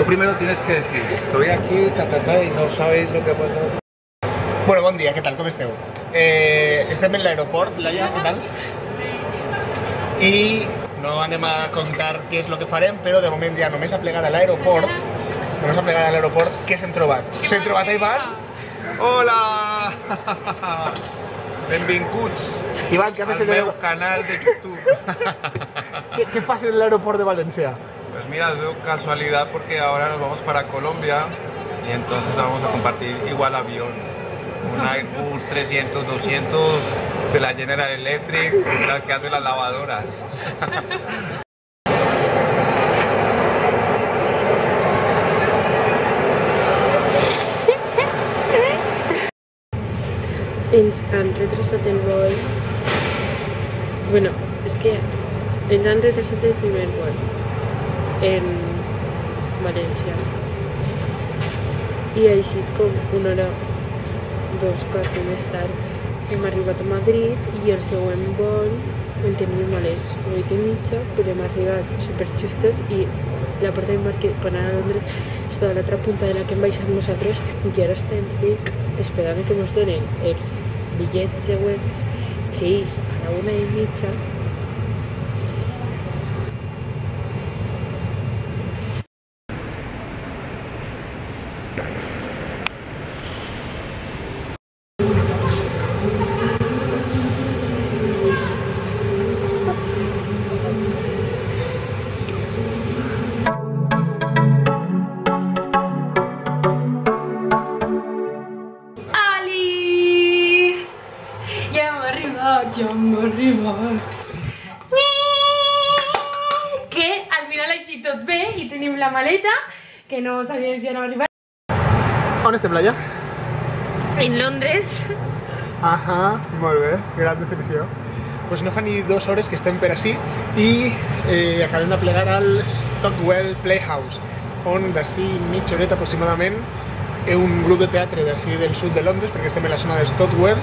primero tienes que decir, estoy aquí, y no sabéis lo que pasa. Bueno, bon dia, què tal, com esteu? Estem en l'aeroport, Laia, què tal? I no anem a contar què és el que farem, però de moment ja només a plegar a l'aeroport, què s'hem trobat? S'hem trobat a Ivan. Hola! Benvinguts Ivan, què fas al meu canal de YouTube. què fas en l'aeroport de València? Pues mira, veo casualidad porque ahora nos vamos para Colombia y entonces vamos a compartir igual avión. Un Airbus 300, 200 de la General Electric, la que hace las lavadoras. Ens han retrasat el vol. Bueno, és que ens han retrasat el primer vol en València. I ha sigut com una hora, dos quasi més tard. Hem arribat a Madrid i el següent vol el teníem a les 8:30, però hem arribat superjustos i la porta d'embarque per anar a Londres està a l'altra punta de la que hem baixat nosaltres i ara estem esperant que ens donen els bitllets següents, que és a la 1:30. Ja hem arribat. Que al final ha sigut tot bé i tenim la maleta, que no sabíem si anava a arribar. On estem, Laia? En Londres. Ahà, molt bé, gran definició. Pues no fa ni 2 hores que estem per ací i acabem de plegar al Stockwell Playhouse, on d'ací mitja horeta aproximadament un grup de teatre d'ací del sud de Londres, perquè estem en la zona de Stockwell,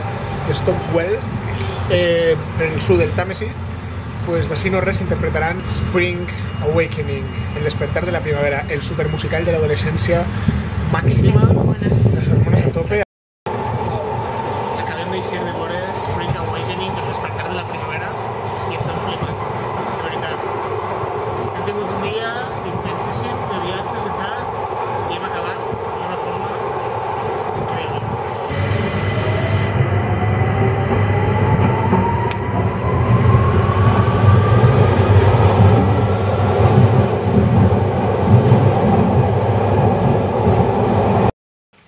per el sud del Támesi, pues d'ací no res interpretaran Spring Awakening, el despertar de la primavera, el supermusical de l'adolescència màxima, les hormones a tope. Acabem d'eixir de veure Spring Awakening, el despertar de la primavera, i estem flipant, de veritat. Hem tingut un dia intensíssim de viatges i tal, i hem acabat d'una forma increïble.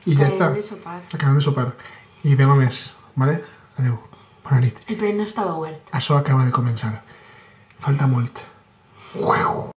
I ja està. Acabem de sopar. I demà més, vale? Adéu. Bona nit. El pret no estava obert. Això acaba de començar. Falta molt. Uau!